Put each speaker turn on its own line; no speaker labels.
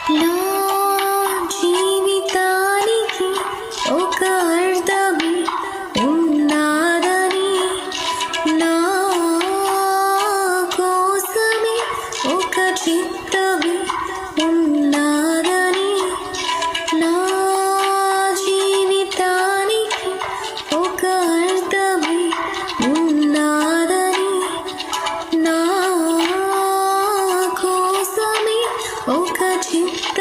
నా జీవితానికి ఒక అర్థమే ఉన్నాదని, నా కోసమే ఒక చిత్తమే ఉన్నాదని, నా జీవితానికి ఒక అర్థమే ఉన్నాదని, నా కోసమే ఒక చిత్త